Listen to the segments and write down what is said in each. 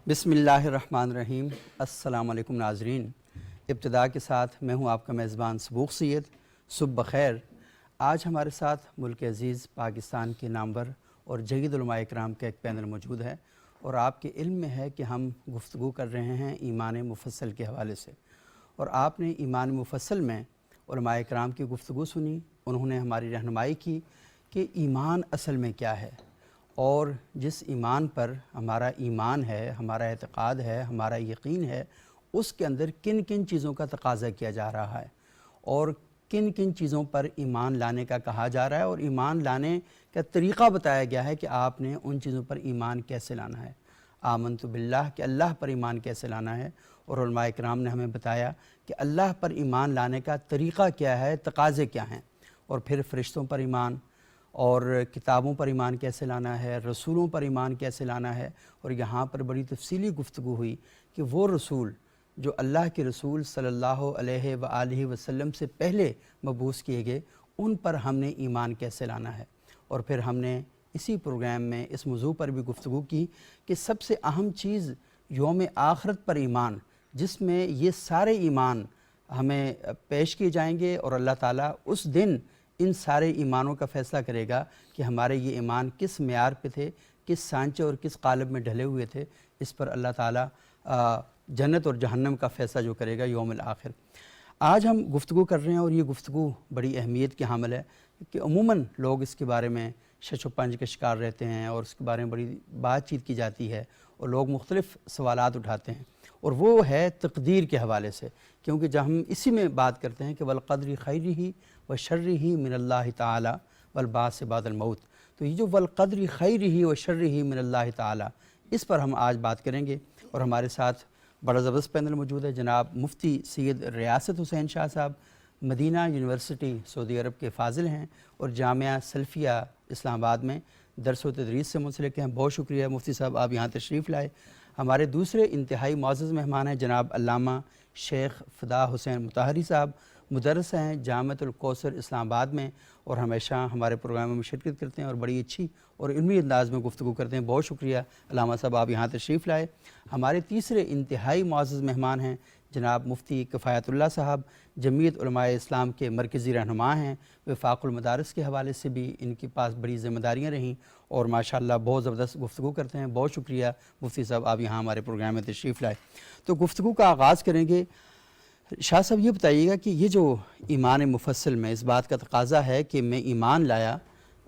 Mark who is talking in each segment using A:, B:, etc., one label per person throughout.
A: بسم اللہ الرحمن الرحیم۔ السلام علیکم ناظرین، ابتدا کے ساتھ میں ہوں آپ کا میزبان سبوق سید۔ صبح بخیر۔ آج ہمارے ساتھ ملک عزیز پاکستان کے نامور اور جید علماء اکرام کا ایک پینل موجود ہے، اور آپ کے علم میں ہے کہ ہم گفتگو کر رہے ہیں ایمان مفصل کے حوالے سے، اور آپ نے ایمان مفصل میں علماء اکرام کی گفتگو سنی۔ انہوں نے ہماری رہنمائی کی کہ ایمان اصل میں کیا ہے، اور جس ایمان پر ہمارا ایمان ہے، ہمارا اعتقاد ہے، ہمارا یقین ہے، اس کے اندر کن کن چیزوں کا تقاضا کیا جا رہا ہے، اور کن کن چیزوں پر ایمان لانے کا کہا جا رہا ہے، اور ایمان لانے کا طریقہ بتایا گیا ہے کہ آپ نے ان چیزوں پر ایمان کیسے لانا ہے۔ آمنت باللہ کہ اللہ پر ایمان کیسے لانا ہے، اور علماء اکرام نے ہمیں بتایا کہ اللہ پر ایمان لانے کا طریقہ کیا ہے، تقاضے کیا ہیں، اور پھر فرشتوں پر ایمان اور کتابوں پر ایمان کیسے لانا ہے، رسولوں پر ایمان کیسے لانا ہے، اور یہاں پر بڑی تفصیلی گفتگو ہوئی کہ وہ رسول جو اللہ کے رسول صلی اللہ علیہ وآلہ وسلم سے پہلے مبعوث کیے گئے، ان پر ہم نے ایمان کیسے لانا ہے۔ اور پھر ہم نے اسی پروگرام میں اس موضوع پر بھی گفتگو کی کہ سب سے اہم چیز یوم آخرت پر ایمان، جس میں یہ سارے ایمان ہمیں پیش کیے جائیں گے، اور اللہ تعالیٰ اس دن ان سارے ایمانوں کا فیصلہ کرے گا کہ ہمارے یہ ایمان کس معیار پہ تھے، کس سانچے اور کس قالب میں ڈھلے ہوئے تھے۔ اس پر اللہ تعالیٰ جنت اور جہنم کا فیصلہ جو کرے گا یوم الآخر۔ آج ہم گفتگو کر رہے ہیں، اور یہ گفتگو بڑی اہمیت کی حامل ہے کہ عموماً لوگ اس کے بارے میں شش و پنج کے شکار رہتے ہیں، اور اس کے بارے میں بڑی بات چیت کی جاتی ہے، اور لوگ مختلف سوالات اٹھاتے ہیں، اور وہ ہے تقدیر کے حوالے سے، کیونکہ جب ہم اسی میں بات کرتے ہیں کہ والقدر خیرہ و شرہ من اللہ تعالی والبعث بعد الموت، تو یہ جو والقدر خیرہ و شرہ من اللہ تعالی، اس پر ہم آج بات کریں گے۔ اور ہمارے ساتھ بڑا زبردست پینل موجود ہے، جناب مفتی سید ریاست حسین شاہ صاحب، مدینہ یونیورسٹی سعودی عرب کے فاضل ہیں، اور جامعہ سلفیہ اسلام آباد میں درس و تدریس سے منسلک ہیں۔ بہت شکریہ مفتی صاحب، آپ یہاں تشریف لائے۔ ہمارے دوسرے انتہائی معزز مہمان ہیں جناب علامہ شیخ فدا حسین مطہری صاحب، مدرس ہیں جامعۃ الکوثر اسلام آباد میں، اور ہمیشہ ہمارے پروگراموں میں شرکت کرتے ہیں، اور بڑی اچھی اور علمی انداز میں گفتگو کرتے ہیں۔ بہت شکریہ علامہ صاحب، آپ یہاں تشریف لائے۔ ہمارے تیسرے انتہائی معزز مہمان ہیں جناب مفتی کفایت اللہ صاحب، جمعیت علماء اسلام کے مرکزی رہنما ہیں۔ وفاق المدارس کے حوالے سے بھی ان کے پاس بڑی ذمہ داریاں رہیں، اور ماشاءاللہ بہت زبردست گفتگو کرتے ہیں۔ بہت شکریہ مفتی صاحب، آپ یہاں ہمارے پروگرام میں تشریف لائے۔ تو گفتگو کا آغاز کریں گے۔ شاہ صاحب یہ بتائیے گا کہ یہ جو ایمان مفصل میں اس بات کا تقاضا ہے کہ میں ایمان لایا،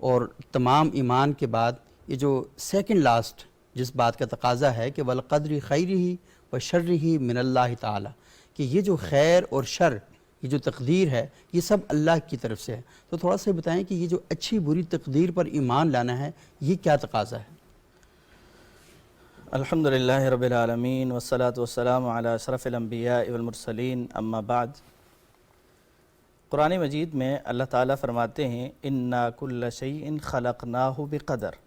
A: اور تمام ایمان کے بعد یہ جو سیکنڈ لاسٹ جس بات کا تقاضا ہے کہ والقدر خیرہ و شرہ من اللہ تعالی، کہ یہ جو خیر اور شر، یہ جو تقدیر ہے، یہ سب اللہ کی طرف سے ہے، تو تھوڑا سا بتائیں کہ یہ جو اچھی بری تقدیر پر ایمان لانا ہے، یہ کیا تقاضا ہے؟
B: الحمدللہ رب العالمین والصلاة والسلام علی اشرف الانبیاء والمرسلین، اما بعد۔ قرآن مجید میں اللہ تعالیٰ فرماتے ہیں اِنَّا كُلَّ شَيْءٍ خَلَقْنَاهُ بِقَدَر،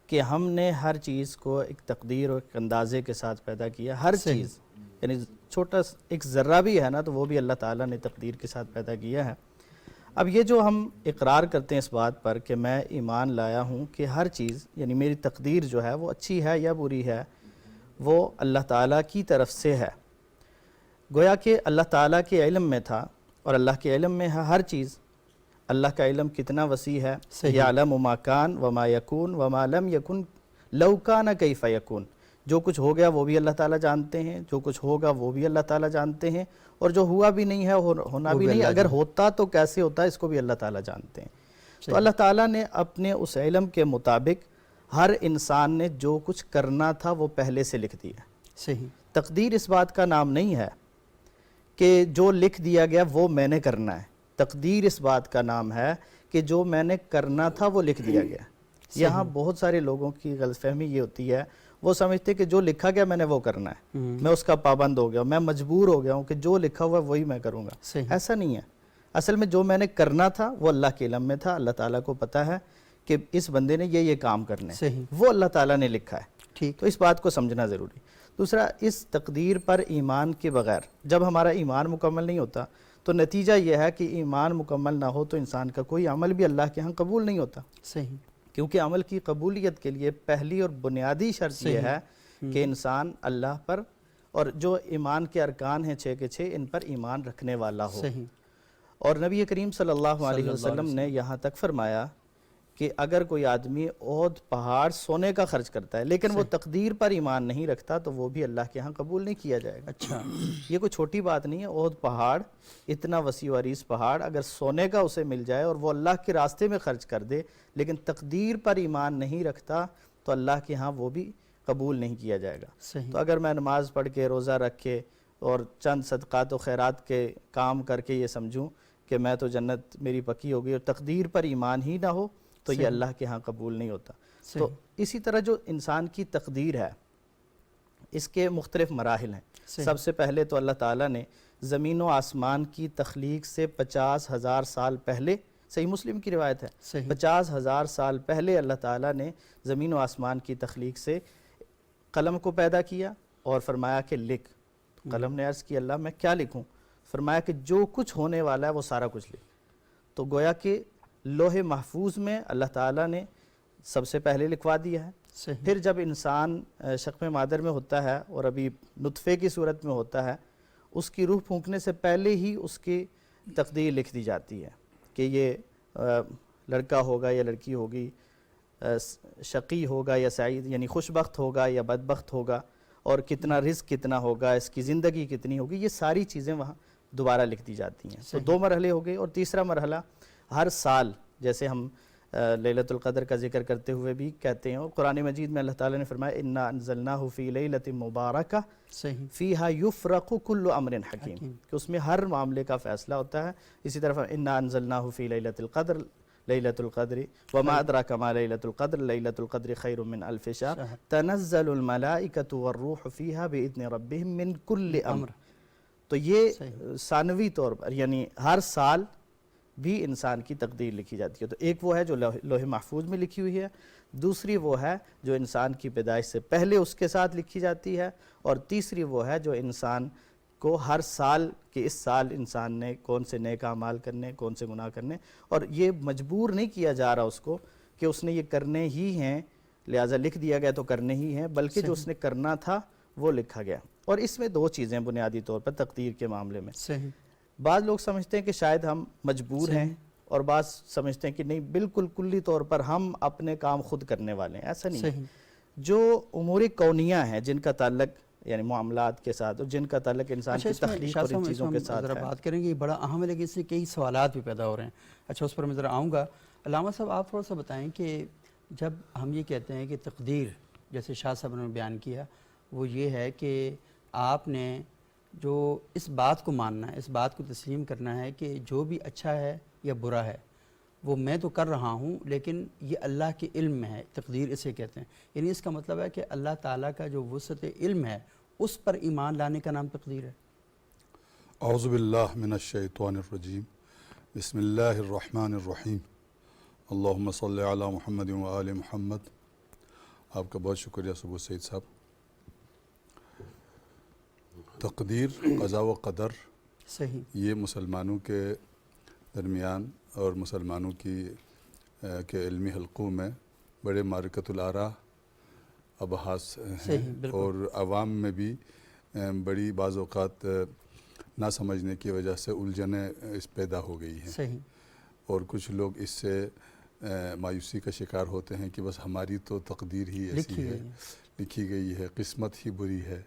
B: کہ ہم نے ہر چیز کو ایک تقدیر اور ایک اندازے کے ساتھ پیدا کیا۔ ہر چیز یعنی چھوٹا ایک ذرہ بھی ہے نا، تو وہ بھی اللہ تعالیٰ نے تقدیر کے ساتھ پیدا کیا ہے۔ اب یہ جو ہم اقرار کرتے ہیں اس بات پر کہ میں ایمان لایا ہوں کہ ہر چیز یعنی میری تقدیر جو ہے وہ اچھی ہے یا بری ہے، وہ اللہ تعالیٰ کی طرف سے ہے۔ گویا کہ اللہ تعالیٰ کے علم میں تھا، اور اللہ کے علم میں ہے ہر چیز۔ اللہ کا علم کتنا وسیع ہے، یعلم ما کان وما یکون وما لم یکن لو کان کیف یکون، جو کچھ ہو گیا وہ بھی اللہ تعالیٰ جانتے ہیں، جو کچھ ہوگا وہ بھی اللہ تعالیٰ جانتے ہیں، اور جو ہوا بھی نہیں ہے، ہونا بھی نہیں، اگر ہوتا تو کیسے ہوتا ہے، اس کو بھی اللہ تعالیٰ جانتے ہیں۔ تو اللہ تعالیٰ نے اپنے اس علم کے مطابق ہر انسان نے جو کچھ کرنا تھا وہ پہلے سے لکھ دیا۔
A: صحیح۔
B: تقدیر اس بات کا نام نہیں ہے کہ جو لکھ دیا گیا وہ میں نے کرنا ہے، تقدیر اس بات کا نام ہے کہ جو میں نے کرنا تھا وہ لکھ دیا گیا۔ یہاں بہت سارے لوگوں کی غلط فہمی یہ ہوتی ہے، وہ سمجھتے کہ جو لکھا گیا میں نے وہ کرنا ہے، میں اس کا پابند ہو گیا، میں مجبور ہو گیا ہوں کہ جو لکھا ہوا وہی میں کروں گا۔ ایسا نہیں ہے۔ اصل میں جو میں نے کرنا تھا وہ اللہ کے علم میں تھا، اللہ تعالیٰ کو پتہ ہے کہ اس بندے نے یہ کام کرنے ہیں، وہ اللہ تعالیٰ نے لکھا ہے۔ تو اس بات کو سمجھنا ضروری۔ دوسرا، اس تقدیر پر ایمان کے بغیر جب ہمارا ایمان مکمل نہیں ہوتا تو نتیجہ یہ ہے کہ ایمان مکمل نہ ہو تو انسان کا کوئی عمل بھی اللہ کے ہاں قبول نہیں ہوتا۔
A: صحیح۔
B: کیونکہ عمل کی قبولیت کے لیے پہلی اور بنیادی شرط یہ ہے کہ انسان اللہ پر اور جو ایمان کے ارکان ہیں 6 کے 6 ان پر ایمان رکھنے والا ہو۔
A: صحیح۔
B: اور نبی کریم صلی اللہ علیہ وسلم نے یہاں تک فرمایا کہ اگر کوئی آدمی عہد پہاڑ سونے کا خرچ کرتا ہے لیکن وہ تقدیر پر ایمان نہیں رکھتا تو وہ بھی اللہ کے ہاں قبول نہیں کیا جائے گا۔
A: اچھا،
B: یہ کوئی چھوٹی بات نہیں ہے، عہد پہاڑ اتنا وسیع و عریض پہاڑ اگر سونے کا اسے مل جائے اور وہ اللہ کے راستے میں خرچ کر دے لیکن تقدیر پر ایمان نہیں رکھتا تو اللہ کے ہاں وہ بھی قبول نہیں کیا جائے گا۔
A: صحیح۔
B: تو اگر میں نماز پڑھ کے روزہ رکھ کے اور چند صدقات و خیرات کے کام کر کے یہ سمجھوں کہ میں تو جنت میری پکی ہو گئی اور تقدیر پر ایمان ہی نہ ہو تو یہ اللہ کے ہاں قبول نہیں ہوتا۔ تو اسی طرح جو انسان کی تقدیر ہے اس کے مختلف مراحل ہیں۔ سب سے پہلے تو اللہ تعالیٰ نے زمین و آسمان کی تخلیق سے 50,000 سال پہلے، صحیح مسلم کی روایت ہے، 50,000 سال پہلے اللہ تعالیٰ نے زمین و آسمان کی تخلیق سے قلم کو پیدا کیا اور فرمایا کہ لکھ۔ قلم نے عرض کی اللہ میں کیا لکھوں؟ فرمایا کہ جو کچھ ہونے والا ہے وہ سارا کچھ لکھ۔ تو گویا کہ لوح محفوظ میں اللہ تعالیٰ نے سب سے پہلے لکھوا دیا ہے۔ پھر جب انسان شقم مادر میں ہوتا ہے اور ابھی نطفے کی صورت میں ہوتا ہے اس کی روح پھونکنے سے پہلے ہی اس کی تقدیر لکھ دی جاتی ہے کہ یہ لڑکا ہوگا یا لڑکی ہوگی، شقی ہوگا یا سعید یعنی خوشبخت ہوگا یا بدبخت ہوگا، اور کتنا رزق کتنا ہوگا، اس کی زندگی کتنی ہوگی، یہ ساری چیزیں وہاں دوبارہ لکھ دی جاتی ہیں۔ تو 2 مرحلے ہو گئے۔ اور تیسرا مرحلہ ہر سال، جیسے ہم لیلۃ القدر کا ذکر کرتے ہوئے بھی کہتے ہیں، اور قرآن مجید میں اللہ تعالیٰ نے فرمایا انا انزلناہ فی لیلۃ مبارکہ فیہا یفرق کل امر حکیم، کہ اس میں ہر معاملے کا فیصلہ ہوتا ہے۔ اسی طرح انا انزلناہ فی لیلۃ القدر لیلۃ القدر وما ادراک ما لیلۃ القدر لیلۃ القدر خیر من الف شہر تنزل الملائکۃ والروح فیہا باذن ربہم من کل امر۔ تو یہ ثانوی طور پر یعنی ہر سال بھی انسان کی تقدیر لکھی جاتی ہے۔ تو ایک وہ ہے جو لوح محفوظ میں لکھی ہوئی ہے، دوسری وہ ہے جو انسان کی پیدائش سے پہلے اس کے ساتھ لکھی جاتی ہے، اور تیسری وہ ہے جو انسان کو ہر سال کہ اس سال انسان نے کون سے نیک اعمال کرنے، کون سے گناہ کرنے، اور یہ مجبور نہیں کیا جا رہا اس کو کہ اس نے یہ کرنے ہی ہیں لہٰذا لکھ دیا گیا تو کرنے ہی ہیں، بلکہ جو اس نے کرنا تھا وہ لکھا گیا۔ اور اس میں 2 چیزیں بنیادی طور پر تقدیر کے معاملے میں۔ بعض لوگ سمجھتے ہیں کہ شاید ہم مجبور ہیں، اور بعض سمجھتے ہیں کہ نہیں، بالکل کلی طور پر ہم اپنے کام خود کرنے والے ہیں۔ ایسا نہیں ہے۔ جو امور کونیہ ہیں جن کا تعلق یعنی معاملات کے ساتھ اور جن کا تعلق انسان کی تخلیق اور ان چیزوں کے ساتھ ہے،
A: بات کریں گے، یہ بڑا اہم ہے، لیکن اس سے کئی سوالات بھی پیدا ہو رہے ہیں۔ اچھا، اس پر میں ذرا آؤں گا۔ علامہ صاحب آپ تھوڑا سا بتائیں کہ جب ہم یہ کہتے ہیں کہ تقدیر، جیسے شاہ صاحب نے بیان کیا، وہ یہ ہے کہ آپ نے جو اس بات کو ماننا ہے، اس بات کو تسلیم کرنا ہے کہ جو بھی اچھا ہے یا برا ہے وہ میں تو کر رہا ہوں لیکن یہ اللہ کے علم میں ہے، تقدیر اسے کہتے ہیں۔ یعنی اس کا مطلب ہے کہ اللہ تعالیٰ کا جو وسعت علم ہے اس پر ایمان لانے کا نام تقدیر ہے۔
C: اعوذ باللہ من الشیطان الرجیم، بسم اللہ الرحمن الرحیم، اللہم صلی علی محمد و آل محمد۔ آپ کا بہت شکریہ سبو سعید صاحب۔ تقدیر، قضاء و قدر،
A: صحیح،
C: یہ مسلمانوں کے درمیان اور مسلمانوں کے علمی حلقوں میں بڑے معرکۃ الآراء ابحاث ہیں، اور عوام میں بھی بڑی بعض اوقات نہ سمجھنے کی وجہ سے الجھنیں اس پیدا ہو گئی ہیں۔
A: صحیح،
C: اور کچھ لوگ اس سے مایوسی کا شکار ہوتے ہیں کہ بس ہماری تو تقدیر ہی ایسی ہے، لکھی گئی ہے، قسمت ہی بری ہے،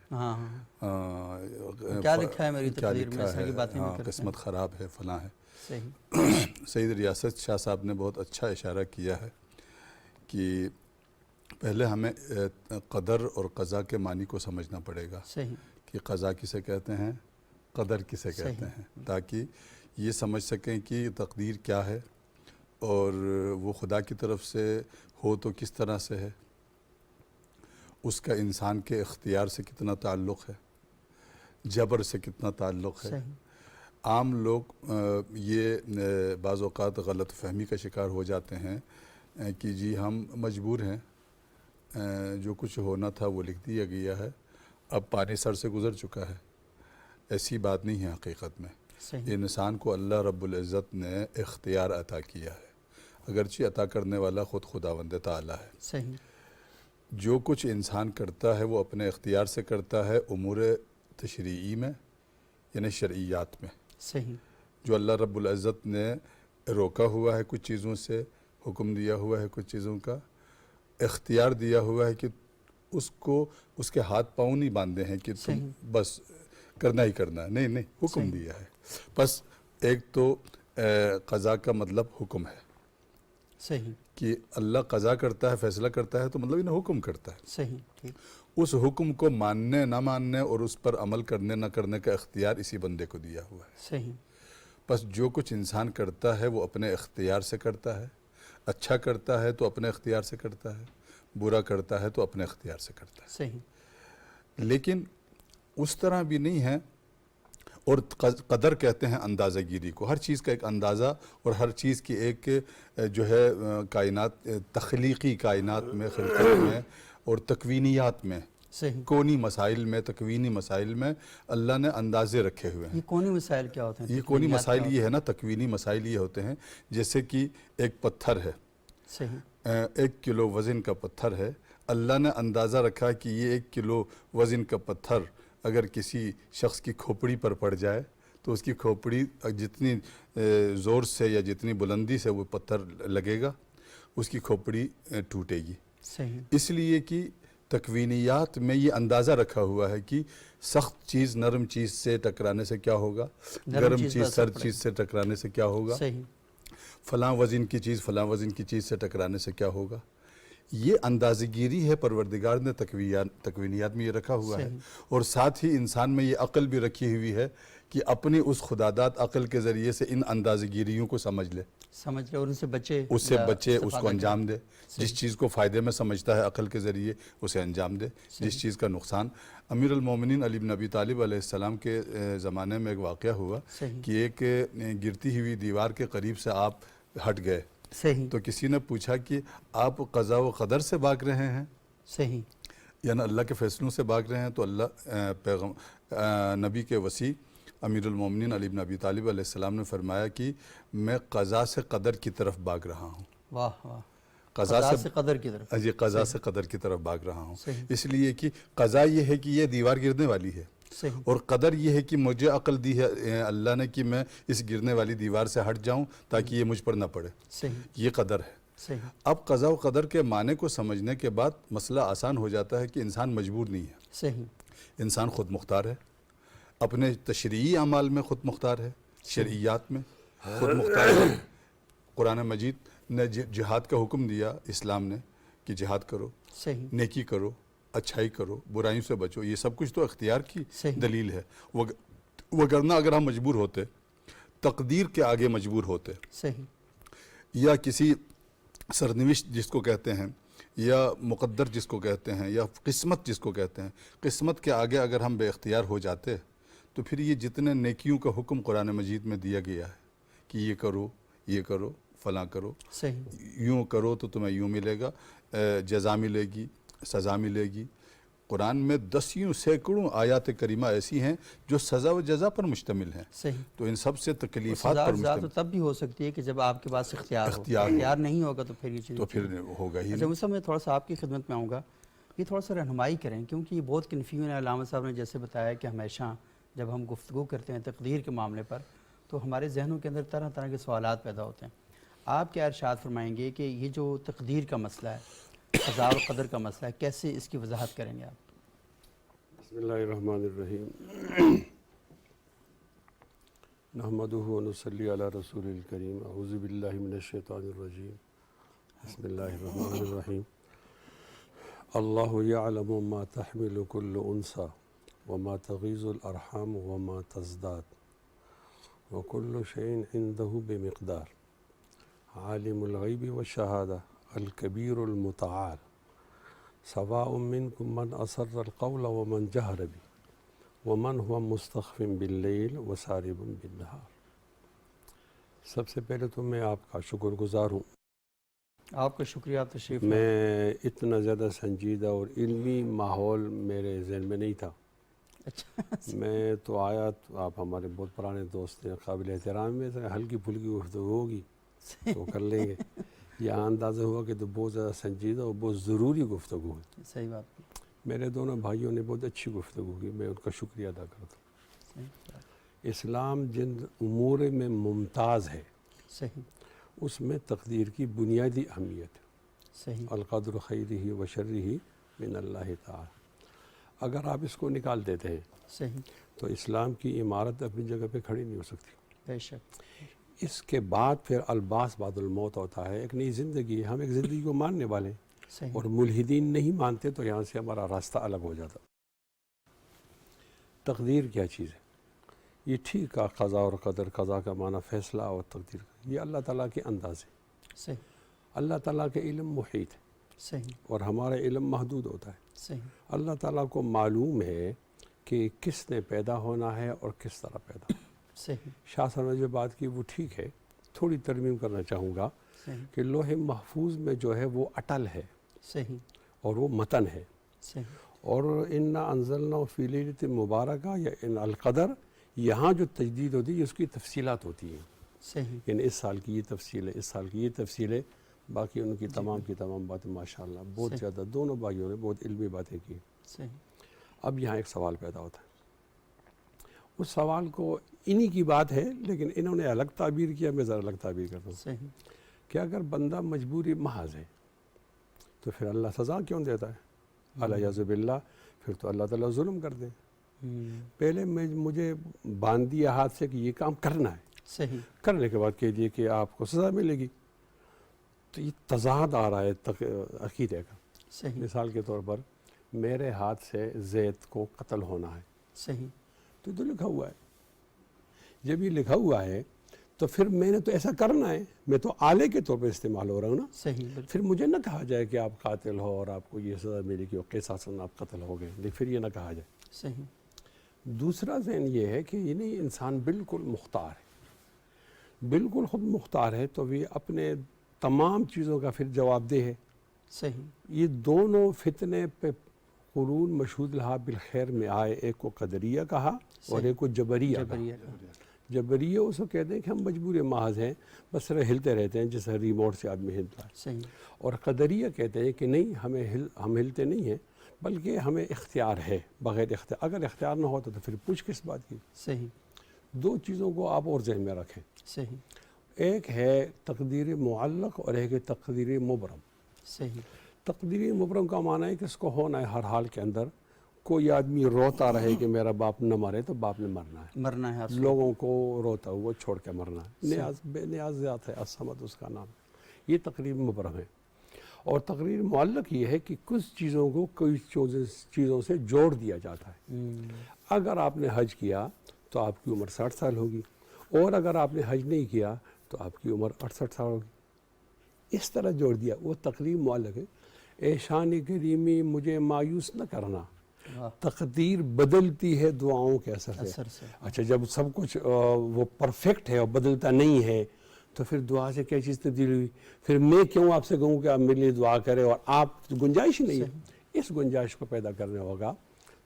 A: کیا لکھا ہے میری تقدیر میں، اس طرح کی باتیں بھی کرتے ہیں،
C: قسمت خراب ہے، فلاں ہے۔
A: صحیح،
C: سید ریاست شاہ صاحب نے بہت اچھا اشارہ کیا ہے کہ پہلے ہمیں قدر اور قضا کے معنی کو سمجھنا پڑے گا،
A: صحیح،
C: کہ قضا کسے کہتے ہیں، قدر کسے کہتے ہیں، تاکہ یہ سمجھ سکیں کہ تقدیر کیا ہے اور وہ خدا کی طرف سے ہو تو کس طرح سے ہے، اس کا انسان کے اختیار سے کتنا تعلق ہے، جبر سے کتنا تعلق ہے۔ عام لوگ یہ بعض اوقات غلط فہمی کا شکار ہو جاتے ہیں کہ جی ہم مجبور ہیں، جو کچھ ہونا تھا وہ لکھ دیا گیا ہے، اب پانی سر سے گزر چکا ہے۔ ایسی بات نہیں ہے حقیقت میں۔ انسان کو اللہ رب العزت نے اختیار عطا کیا ہے، اگرچہ عطا کرنے والا خود خداوند تعالی ہے۔
A: صحیح،
C: جو کچھ انسان کرتا ہے وہ اپنے اختیار سے کرتا ہے امور تشریعی میں یعنی شرعیات میں.
A: صحیح.
C: جو اللہ رب العزت نے روکا ہوا ہے کچھ چیزوں سے، حکم دیا ہوا ہے کچھ چیزوں کا، اختیار دیا ہوا ہے کہ اس کو اس کے ہاتھ پاؤں نہیں باندھے ہیں کہ تم بس کرنا ہی کرنا ہے. نہیں حکم دیا ہے. بس ایک تو قضا کا مطلب حکم ہے.
A: صحیح.
C: کہ اللہ قضا کرتا ہے، فیصلہ کرتا ہے تو مطلب انہیں حکم کرتا ہے.
A: صحیح. ٹھیک.
C: اس حکم کو ماننے نہ ماننے اور اس پر عمل کرنے نہ کرنے کا اختیار اسی بندے کو دیا ہوا ہے.
A: صحیح.
C: بس جو کچھ انسان کرتا ہے وہ اپنے اختیار سے کرتا ہے. اچھا کرتا ہے تو اپنے اختیار سے کرتا ہے، برا کرتا ہے تو اپنے اختیار سے کرتا ہے.
A: صحیح.
C: لیکن اس طرح بھی نہیں ہے. اور قدر کہتے ہیں اندازہ گیری کو. ہر چیز کا ایک اندازہ اور ہر چیز کی ایک جو ہے کائنات، تخلیقی کائنات میں، خلقت میں اور تکوینیات میں،
A: صحیح.
C: کونی مسائل میں، تکوینی مسائل میں اللہ نے اندازے رکھے ہوئے ہیں.
A: یہ کونی مسائل کیا ہوتے ہیں؟
C: یہ کونی مسائل یہ ہے نا، تکوینی مسائل یہ ہوتے ہیں جیسے کہ ایک پتھر ہے.
A: صحیح.
C: 1 کلو وزن کا پتھر ہے. اللہ نے اندازہ رکھا کہ یہ 1 کلو وزن کا پتھر اگر کسی شخص کی کھوپڑی پر پڑ جائے تو اس کی کھوپڑی جتنی زور سے یا جتنی بلندی سے وہ پتھر لگے گا اس کی کھوپڑی ٹوٹے گی.
A: صحیح.
C: اس لیے کہ تکوینیات میں یہ اندازہ رکھا ہوا ہے کہ سخت چیز نرم چیز سے ٹکرانے سے کیا ہوگا، گرم چیز سرد چیز سے ٹکرانے سے کیا ہوگا،
A: صحیح.
C: فلاں وزن کی چیز فلاں وزن کی چیز سے ٹکرانے سے کیا ہوگا. یہ اندازہ گیری ہے پروردگار نے تکوینیات میں یہ رکھا ہوا ہے. اور ساتھ ہی انسان میں یہ عقل بھی رکھی ہوئی ہے کہ اپنی اس خداداد عقل کے ذریعے سے ان اندازہ گیریوں کو سمجھ لے
A: اور ان سے بچے،
C: اس سے بچے، اس کو انجام دے. جس چیز کو فائدے میں سمجھتا ہے عقل کے ذریعے اسے انجام دے، جس چیز کا نقصان. امیر المومنین علی بن ابی طالب علیہ السلام کے زمانے میں ایک واقعہ ہوا کہ ایک گرتی ہوئی دیوار کے قریب سے آپ ہٹ گئے.
A: صحیح.
C: تو کسی نے پوچھا کہ آپ قضا و قدر سے بھاگ رہے ہیں،
A: صحیح،
C: یعنی اللہ کے فیصلوں سے بھاگ رہے ہیں. تو اللہ نبی کے وسیع امیر المومنین علی بن ابی طالب علیہ السلام نے فرمایا کہ میں قضا سے قدر کی طرف بھاگ رہا ہوں.
A: واہ واہ.
C: قضا سے
A: قدر کی طرف.
C: جی، قضا سے قدر کی طرف بھاگ رہا ہوں.
A: صحیح.
C: اس لیے کہ قضا یہ ہے کہ یہ دیوار گرنے والی ہے،
A: صحیح.
C: اور قدر یہ ہے کہ مجھے عقل دی ہے اللہ نے کہ میں اس گرنے والی دیوار سے ہٹ جاؤں تاکہ یہ مجھ پر نہ پڑے.
A: صحیح.
C: یہ قدر ہے.
A: صحیح.
C: اب قضا و قدر کے معنی کو سمجھنے کے بعد مسئلہ آسان ہو جاتا ہے کہ انسان مجبور نہیں ہے.
A: صحیح.
C: انسان خود مختار ہے، اپنے تشریعی اعمال میں خود مختار ہے، شرعیات میں خود مختار ہے. قرآن مجید نے جہاد کا حکم دیا اسلام نے کہ جہاد کرو،
A: صحیح.
C: نیکی کرو، اچھائی کرو، برائیوں سے بچو. یہ سب کچھ تو اختیار کی دلیل ہے. وگرنہ اگر ہم مجبور ہوتے، تقدیر کے آگے مجبور ہوتے،
A: صحیح،
C: یا کسی سرنوشت جس کو کہتے ہیں، یا مقدر جس کو کہتے ہیں، یا قسمت جس کو کہتے ہیں، قسمت کے آگے اگر ہم بے اختیار ہو جاتے تو پھر یہ جتنے نیکیوں کا حکم قرآن مجید میں دیا گیا ہے کہ یہ کرو، یہ کرو، فلاں کرو،
A: صحیح،
C: یوں کرو تو تمہیں یوں ملے گا، جزا ملے گی، سزا ملے گی. قرآن میں 10 سینکڑوں آیات کریمہ ایسی ہیں جو سزا و جزا پر مشتمل ہیں.
A: صحیح.
C: تو ان سب سے تکلیفات
A: سزا
C: پر
A: جزا
C: مشتمل.
A: تو تب بھی ہو سکتی ہے کہ جب آپ کے پاس اختیار نہیں ہوگا تو پھر یہ چیز
C: تو پھر ہوگا ہی
A: اچھا. اس میں تھوڑا سا آپ کی خدمت میں آؤں گا، یہ تھوڑا سا رہنمائی کریں کیونکہ یہ بہت کنفیوژن ہے. علامہ صاحب نے جیسے بتایا کہ ہمیشہ جب ہم گفتگو کرتے ہیں تقدیر کے معاملے پر تو ہمارے ذہنوں کے اندر طرح طرح کے سوالات پیدا ہوتے ہیں. آپ کیا ارشاد فرمائیں گے کہ یہ جو تقدیر کا مسئلہ ہے، قضاء و قدر کا مسئلہ ہے، کیسے اس کی وضاحت کریں گے آپ؟
D: بسم اللہ الرحمن الرحیم. نحمدہ و نصلی علی رسول الکریم. اعوذ باللہ من الشیطان الرجیم. بسم اللہ الرحمن الرحیم. اللہ یعلم ما تحمل کل انثی وما تغیض الارحام وما تزداد وکل شیء عندہ بمقدار. عالم الغیب والشہادہ الکبیر المتعال. سواء منکم من اسر القول ومن جہر به ومن هو مستخف باللیل وسارب بالنہار. سب سے پہلے تو میں آپ کا شکر گزار ہوں.
A: آپ کا شکریہ، آپ تشریف.
D: میں اتنا زیادہ سنجیدہ اور علمی ماحول میرے ذہن میں نہیں تھا.
A: اچھا.
D: میں تو آیا تو آپ ہمارے بہت پرانے دوست ہیں، قابل احترام میں ہلکی پھلکی گفتگو ہوگی تو کر لیں گے. یہاں اندازہ ہوا کہ تو بہت زیادہ سنجیدہ اور بہت ضروری گفتگو ہے.
A: صحیح بات کی.
D: میرے دونوں بھائیوں نے بہت اچھی گفتگو کی, میں ان کا شکریہ ادا کرتا ہوں.
A: صحیح بات.
D: اسلام جن امور میں ممتاز ہے
A: صحیح.
D: اس میں تقدیر کی بنیادی اہمیت ہے.
A: صحیح.
D: القدر خیرہ و شرہ من اللہ تعالی. اگر آپ اس کو نکال دیتے ہیں
A: صحیح.
D: تو اسلام کی عمارت اپنی جگہ پہ کھڑی نہیں ہو سکتی.
A: بے شک.
D: اس کے بعد پھر الباس بعد الموت ہوتا ہے, ایک نئی زندگی ہے. ہم ایک زندگی کو ماننے والے ہیں
A: صحیح.
D: اور ملحدین نہیں مانتے, تو یہاں سے ہمارا راستہ الگ ہو جاتا. تقدیر کیا چیز ہے؟ یہ ٹھیک ہے, قضا اور قدر, قضا کا معنی فیصلہ اور تقدیر کا, یہ اللہ تعالیٰ کے انداز ہے.
A: صحیح.
D: اللہ تعالیٰ کے علم محیط ہے
A: صحیح.
D: اور ہمارا علم محدود ہوتا ہے.
A: صحیح.
D: اللہ تعالیٰ کو معلوم ہے کہ کس نے پیدا ہونا ہے اور کس طرح پیدا.
A: صحیح.
D: شاہ صاحب نے جو بات کی وہ ٹھیک ہے, تھوڑی ترمیم کرنا چاہوں گا
A: صحیح.
D: کہ لوح محفوظ میں جو ہے وہ اٹل ہے
A: صحیح.
D: اور وہ متن ہے.
A: صحیح.
D: اور انا انزلنا فی لیلۃ مبارکہ یا ان القدر, یہاں جو تجدید ہوتی ہے اس کی تفصیلات ہوتی ہیں.
A: صحیح.
D: یعنی اس سال کی یہ تفصیل ہے, اس سال کی یہ تفصیل ہے, باقی ان کی تمام کی تمام باتیں ماشاءاللہ بہت
A: صحیح.
D: زیادہ دونوں بھائیوں نے بہت علمی باتیں کی.
A: صحیح.
D: اب یہاں ایک سوال پیدا ہوتا ہے. اس سوال کو انہی کی بات ہے لیکن انہوں نے الگ تعبیر کیا, میں ذرا الگ تعبیر کرتا ہوں.
A: صحیح.
D: کہ اگر بندہ مجبوری محض ہے تو پھر اللہ سزا کیوں دیتا ہے؟ الیاذ باللہ, پھر تو اللہ تعالیٰ ظلم کر دے. پہلے مجھے باندھ دیا ہاتھ سے کہ یہ کام کرنا ہے,
A: صحیح.
D: کرنے کے بعد کہہ دیے کہ آپ کو سزا ملے گی. تو یہ تضاد آ رہا ہے عقیدے کا.
A: صحیح.
D: مثال کے طور پر میرے ہاتھ سے زید کو قتل ہونا ہے,
A: صحیح.
D: تو لکھا ہوا ہے. جب یہ لکھا ہوا ہے تو پھر میں نے تو ایسا کرنا ہے, میں تو آلے کے طور پر استعمال ہو رہا ہوں نا.
A: صحیح. بالکل.
D: پھر مجھے نہ کہا جائے کہ آپ قاتل ہو اور آپ کو یہ سزا ملے گی اور قصاصاً آپ قتل ہو گئے, لیکن پھر یہ نہ کہا جائے.
A: صحیح.
D: دوسرا ذہن یہ ہے کہ یہ نہیں, انسان بالکل مختار ہے, بالکل خود مختار ہے, تو وہ اپنے تمام چیزوں کا پھر جواب دہ ہے.
A: صحیح.
D: یہ دونوں فتنے پہ قرون مشہود لہا بالخیر میں آئے, ایک کو قدریہ کہا اور ایک کو جبریہ کہا.
A: جبریہ.
D: جبریہ اس کو کہتے ہیں کہ ہم مجبور محض ہیں, بس صرف ہلتے رہتے ہیں جیسے ریموٹ سے آدمی ہلتا ہے.
A: صحیح.
D: اور قدریہ کہتے ہیں کہ نہیں, ہم ہلتے نہیں ہیں بلکہ ہمیں اختیار ہے, بغیر اختیار. اگر اختیار نہ ہوتا تو پھر پوچھ کس بات کی.
A: صحیح.
D: دو چیزوں کو آپ اور ذہن میں رکھیں.
A: صحیح.
D: ایک ہے تقدیر معلق اور ایک ہے تقدیر مبرم.
A: صحیح.
D: تقدیر مبرم کا معنی ہے کہ اس کو ہونا ہے ہر حال کے اندر. کوئی آدمی روتا رہے کہ میرا باپ نہ مرے تو باپ نے مرنا ہے,
A: مرنا ہے.
D: لوگوں کو روتا ہوا چھوڑ کے مرنا ہے. نیاز بے نیاز ذات ہے, الصمد اس کا نام. یہ تقریر مبرم ہے. اور تقریر معلق یہ ہے کہ کچھ چیزوں کو کوئی چیزوں سے جوڑ دیا جاتا ہے. اگر آپ نے حج کیا تو آپ کی عمر 60 سال ہوگی, اور اگر آپ نے حج نہیں کیا تو آپ کی عمر 68 سال ہوگی. اس طرح جوڑ دیا, وہ تقریر معلق ہے. اے شان کریمی مجھے مایوس نہ کرنا, تقدیر بدلتی ہے دعاؤں کے اثر سے. اچھا, جب سب کچھ وہ پرفیکٹ ہے اور بدلتا نہیں ہے تو پھر دعا سے کیا چیز تبدیل ہوئی؟ پھر میں کیوں آپ سے کہوں کہ آپ میرے لیے دعا کریں اور آپ گنجائش ہی نہیں ہے. اس گنجائش کو پیدا کرنا ہوگا.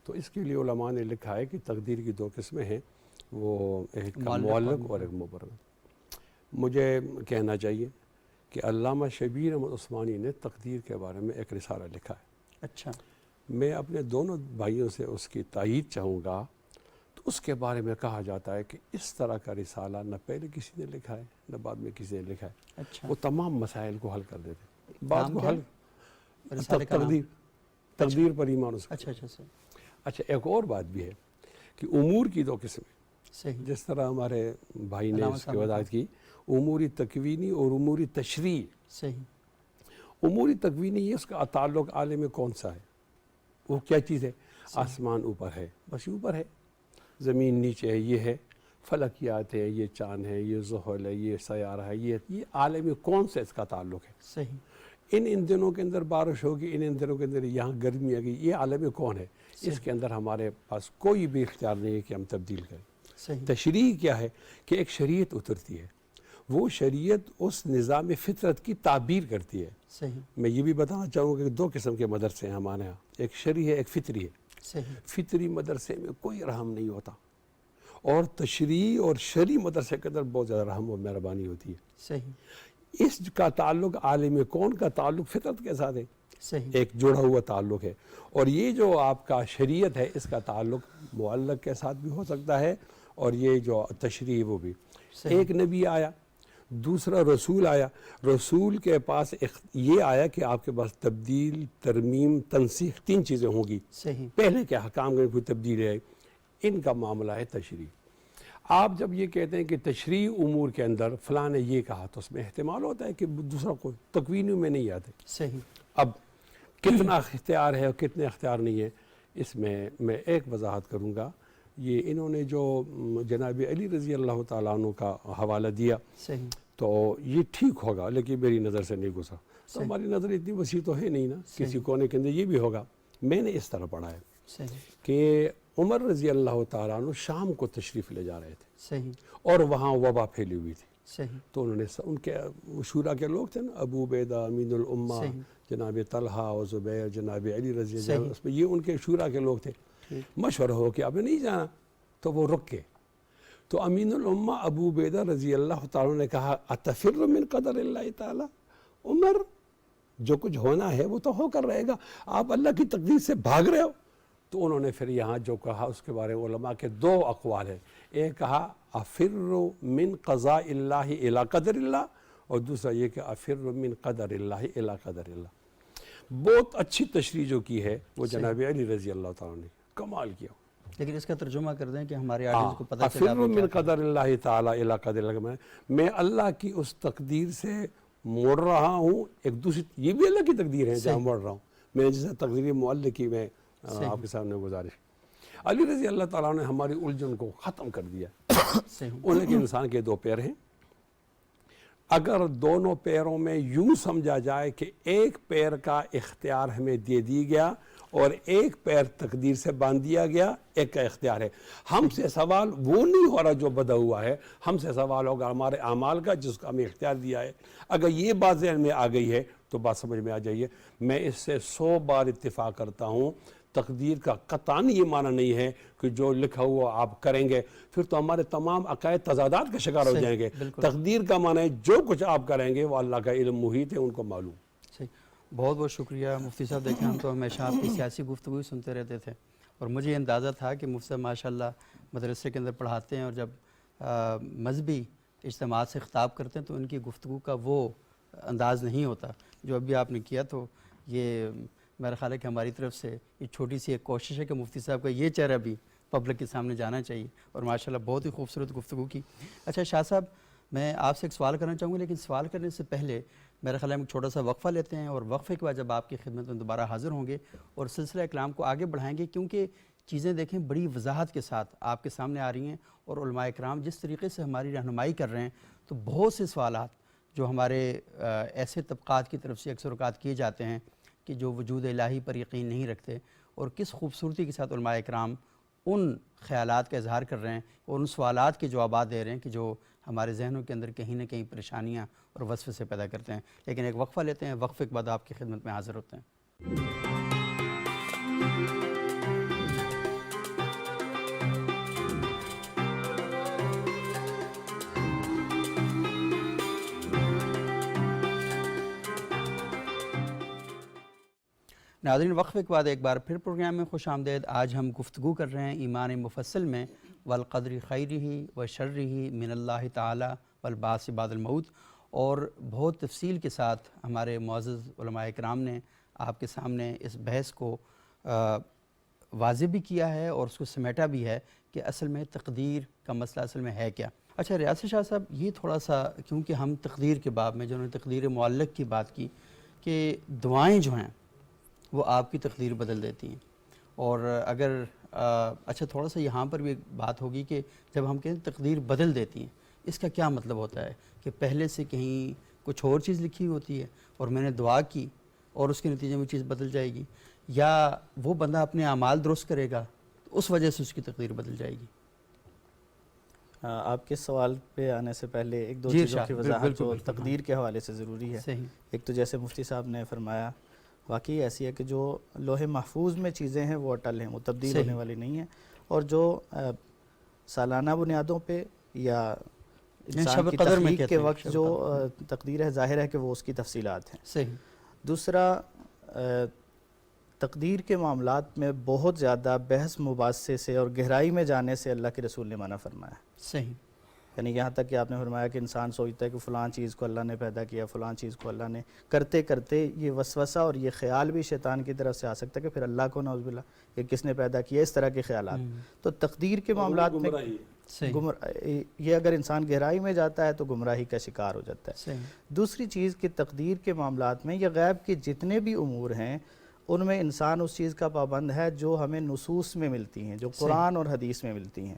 D: تو اس کے لیے علماء نے لکھا ہے کہ تقدیر کی دو قسمیں ہیں, وہ ایک معلق اور ایک مبرم. مجھے کہنا چاہیے کہ علامہ شبیر احمد عثمانی نے تقدیر کے بارے میں ایک رسالہ لکھا ہے.
A: اچھا.
D: میں اپنے دونوں بھائیوں سے اس کی تائید چاہوں گا. تو اس کے بارے میں کہا جاتا ہے کہ اس طرح کا رسالہ نہ پہلے کسی نے لکھا ہے نہ بعد میں کسی نے لکھا ہے.
A: اچھا.
D: وہ تمام مسائل کو حل کر دیتے. بات کو حل تقدیر پر ایمان اس کا. اچھا, ایک اور بات بھی ہے کہ امور کی دو قسمیں.
A: صحیح.
D: جس طرح ہمارے بھائی نے اس کی وضاحت کی, اموری تکوینی اور اموری تشریعی.
A: صحیح.
D: اموری تکوینی, اس کا تعلق عالم کون سا ہے, وہ کیا چیز ہے؟ آسمان اوپر ہے, بس اوپر ہے, زمین نیچے ہے, یہ ہے, فلکیات ہے, یہ چاند ہے, یہ زحل ہے, یہ سیارہ ہے, یہ عالم کون سے اس کا تعلق ہے.
A: صحیح.
D: ان دنوں کے اندر بارش ہوگی, ان دنوں کے اندر یہاں گرمی آ گئی, یہ عالم کون ہے. اس کے اندر ہمارے پاس کوئی بھی اختیار نہیں ہے کہ ہم تبدیل کریں.
A: صحیح.
D: تشریع کیا ہے کہ ایک شریعت اترتی ہے, وہ شریعت اس نظام فطرت کی تعبیر کرتی ہے.
A: صحیح.
D: میں یہ بھی بتانا چاہوں گا کہ دو قسم کے مدرسے ہیں ہمارے ہاں, ایک شرعی ہے ایک فطری ہے.
A: صحیح.
D: فطری مدرسے میں کوئی رحم نہیں ہوتا, اور تشریعی اور شرعی مدرسے کے اندر بہت زیادہ رحم و مہربانی ہوتی ہے.
A: صحیح.
D: اس کا تعلق عالم کون کا تعلق فطرت کے ساتھ ہے،
A: صحیح،
D: ایک جڑا ہوا تعلق ہے. اور یہ جو آپ کا شریعت ہے اس کا تعلق معلق کے ساتھ بھی ہو سکتا ہے، اور یہ جو تشریح وہ بھی.
A: صحیح.
D: ایک نبی آیا، دوسرا رسول آیا. رسول کے پاس یہ آیا کہ آپ کے پاس تبدیل، ترمیم، تنسیخ 3 چیزیں ہوں گی.
A: صحیح،
D: پہلے کے حکام میں کوئی تبدیل ہے، ان کا معاملہ ہے تشریح. آپ جب یہ کہتے ہیں کہ تشریح امور کے اندر فلاں نے یہ کہا تو اس میں احتمال ہوتا ہے کہ دوسرا کوئی تکوینی میں نہیں آتے.
A: صحیح.
D: اب کتنا اختیار ہے اور کتنے اختیار نہیں ہے، اس میں ایک وضاحت کروں گا. یہ انہوں نے جو جناب علی رضی اللہ تعالیٰ عنہ کا حوالہ دیا
A: صحیح،
D: تو یہ ٹھیک ہوگا، لیکن میری نظر سے نہیں گزرا. تو
A: صحیح.
D: ہماری نظر اتنی وسیع تو ہے نہیں نا،
A: صحیح.
D: کسی کونے کے اندر یہ بھی ہوگا. میں نے اس طرح پڑھا ہے
A: صحیح،
D: کہ عمر رضی اللہ تعالیٰ عنہ شام کو تشریف لے جا رہے تھے
A: صحیح،
D: اور وہاں وبا پھیلی ہوئی تھی.
A: صحیح،
D: تو انہوں نے ان کے شورا کے لوگ تھے نا، ابو عبیدہ، امین الامہ،
A: صحیح.
D: جناب طلحہ اور زبیر، جناب علی رضی اللہ
A: صحیح.
D: عنہ، اس میں یہ ان کے شورا کے لوگ تھے.
A: ٹھیک.
D: مشورہ ہو کہ اب نہیں جانا، تو وہ رک کے. تو امین الامہ ابو عبیدہ رضی اللہ تعالیٰ نے کہا اتفر من قدر اللہ تعالیٰ، عمر جو کچھ ہونا ہے وہ تو ہو کر رہے گا، آپ اللہ کی تقدیر سے بھاگ رہے ہو. تو انہوں نے پھر یہاں جو کہا اس کے بارے میں علماء کے 2 اقوال ہیں. ایک کہا افر من قضاء اللہ الی قدر اللہ، اور دوسرا یہ کہ افر من قدر اللہ الی قدر اللہ. بہت اچھی تشریح جو کی ہے وہ جناب علی رضی اللہ تعالیٰ نے کمال کیا.
A: لیکن اس کا ترجمہ کر دیں کہ ہمارے آڈینس کو پتہ چلے
D: افر
A: آپ نے
D: من
A: کیا
D: قدر اللہ تعالیٰ الی قدر اللہ، میں اللہ کی اس تقدیر سے مڑ رہا ہوں. ایک دوسری یہ بھی اللہ کی تقدیر ہے جہاں مڑ رہا ہوں میں، جیسے تقدیر معلق کی میں آپ کے سامنے گزارش. علی رضی اللہ تعالیٰ نے ہماری الجھن کو ختم کر دیا.
A: صحیح،
D: انہیں کہ انسان کے 2 پیر ہیں، اگر دونوں پیروں میں یوں سمجھا جائے کہ ایک پیر کا اختیار ہمیں دے دی گیا اور ایک پیر تقدیر سے باندھ دیا گیا، ایک کا اختیار ہے. ہم سے سوال وہ نہیں ہو رہا جو بدا ہوا ہے، ہم سے سوال ہوگا ہمارے اعمال کا جس کا ہمیں اختیار دیا ہے. اگر یہ بات ذہن میں آ گئی ہے تو بات سمجھ میں آ جائیے. میں اس سے 100 بار اتفاق کرتا ہوں. تقدیر کا قطعاً یہ معنی نہیں ہے کہ جو لکھا ہوا آپ کریں گے، پھر تو ہمارے تمام عقائد تضادات کا شکار ہو
A: صحیح،
D: جائیں گے.
A: بالکل.
D: تقدیر کا معنی ہے جو کچھ آپ کریں گے وہ اللہ کا علم محیط ہے، ان کو معلوم.
A: صحیح. بہت بہت شکریہ مفتی صاحب. دیکھیں ہم تو ہمیشہ آپ کی سیاسی گفتگو سنتے رہتے تھے، اور مجھے یہ اندازہ تھا کہ مفتی صاحب ماشاءاللہ مدرسے کے اندر پڑھاتے ہیں، اور جب مذہبی اجتماعات سے خطاب کرتے ہیں تو ان کی گفتگو کا وہ انداز نہیں ہوتا جو ابھی آپ نے کیا. تو یہ میرا خیال ہے کہ ہماری طرف سے یہ چھوٹی سی ایک کوشش ہے کہ مفتی صاحب کا یہ چہرہ بھی پبلک کے سامنے جانا چاہیے، اور ماشاءاللہ بہت ہی خوبصورت گفتگو کی. اچھا شاہ صاحب، میں آپ سے ایک سوال کرنا چاہوں گا، لیکن سوال کرنے سے پہلے میرا خیال ہے ہم ایک چھوٹا سا وقفہ لیتے ہیں، اور وقفے کے بعد جب آپ کی خدمت میں دوبارہ حاضر ہوں گے اور سلسلہ کلام کو آگے بڑھائیں گے، کیونکہ چیزیں دیکھیں بڑی وضاحت کے ساتھ آپ کے سامنے آ رہی ہیں، اور علماء کرام جس طریقے سے ہماری رہنمائی کر رہے ہیں، تو بہت سے سوالات جو ہمارے ایسے طبقات کی طرف سے اکثر اوقات کیے جاتے ہیں کہ جو وجود الہی پر یقین نہیں رکھتے، اور کس خوبصورتی کے ساتھ علماء کرام ان خیالات کا اظہار کر رہے ہیں اور ان سوالات کے جوابات دے رہے ہیں کہ جو ہمارے ذہنوں کے اندر کہیں نہ کہیں پریشانیاں اور وسوسے پیدا کرتے ہیں. لیکن ایک وقفہ لیتے ہیں، وقفے کے بعد آپ کی خدمت میں حاضر ہوتے ہیں. ناظرین، وقفے کے بعد ایک بار پھر پروگرام میں خوش آمدید. آج ہم گفتگو کر رہے ہیں ایمان مفصل میں والقدر خیرہ و شرہ من اللہ تعالی والبعث بعد الموت، اور بہت تفصیل کے ساتھ ہمارے معزز علماء کرام نے آپ کے سامنے اس بحث کو واضح بھی کیا ہے اور اس کو سمیٹا بھی ہے کہ اصل میں تقدیر کا مسئلہ اصل میں ہے کیا. اچھا ریاض شاہ صاحب، یہ تھوڑا سا کیونکہ ہم تقدیر کے باب میں جنہوں نے تقدیر معلق کی بات کی کہ دعائیں جو ہیں وہ آپ کی تقدیر بدل دیتی ہیں، اور اگر اچھا تھوڑا سا یہاں پر بھی ایک بات ہوگی کہ جب ہم کہیں تقدیر بدل دیتی ہیں، اس کا کیا مطلب ہوتا ہے کہ پہلے سے کہیں کچھ اور چیز لکھی ہوتی ہے اور میں نے دعا کی اور اس کے نتیجے میں چیز بدل جائے گی، یا وہ بندہ اپنے اعمال درست کرے گا تو اس وجہ سے اس کی تقدیر بدل جائے گی؟
B: آپ کے سوال پہ آنے سے پہلے ایک دو
A: جی
B: چیزوں کی وضاحت
A: بالکل
B: جو
A: بالکل
B: تقدیر کے حوالے سے ضروری ہے.
A: صحیح.
B: ایک تو جیسے مفتی صاحب نے فرمایا، واقعی ایسی ہے کہ جو لوح محفوظ میں چیزیں ہیں وہ اٹل ہیں، وہ تبدیل
A: صحیح.
B: ہونے والی نہیں ہیں، اور جو سالانہ بنیادوں پہ یا انسان
A: شب
B: کی
A: قدر میں
B: تخلیق
A: کہتے
B: کے
A: ہیں،
B: وقت
A: شب
B: جو تقدیر ہے، ظاہر ہے کہ وہ اس کی تفصیلات ہیں۔
A: صحیح
B: دوسرا، تقدیر کے معاملات میں بہت زیادہ بحث مباحثے سے اور گہرائی میں جانے سے اللہ کے رسول نے منع فرمایا۔
A: صحیح،
B: یعنی یہاں تک کہ آپ نے فرمایا کہ انسان سوچتا ہے کہ فلاں چیز کو اللہ نے پیدا کیا، فلاں چیز کو اللہ نے، کرتے کرتے یہ وسوسہ اور یہ خیال بھی شیطان کی طرف سے آ سکتا ہے کہ پھر اللہ کو نعوذ باللہ یہ کس نے پیدا کیا، اس طرح کے خیالات۔ تو تقدیر کے معاملات میں
A: صحیح،
B: یہ اگر انسان گہرائی میں جاتا ہے تو گمراہی کا شکار ہو جاتا ہے۔
A: صحیح،
B: دوسری چیز کہ تقدیر کے معاملات میں یا غیب کے جتنے بھی امور ہیں ان میں انسان اس چیز کا پابند ہے جو ہمیں نصوص میں ملتی ہیں، جو قرآن اور حدیث میں ملتی ہیں۔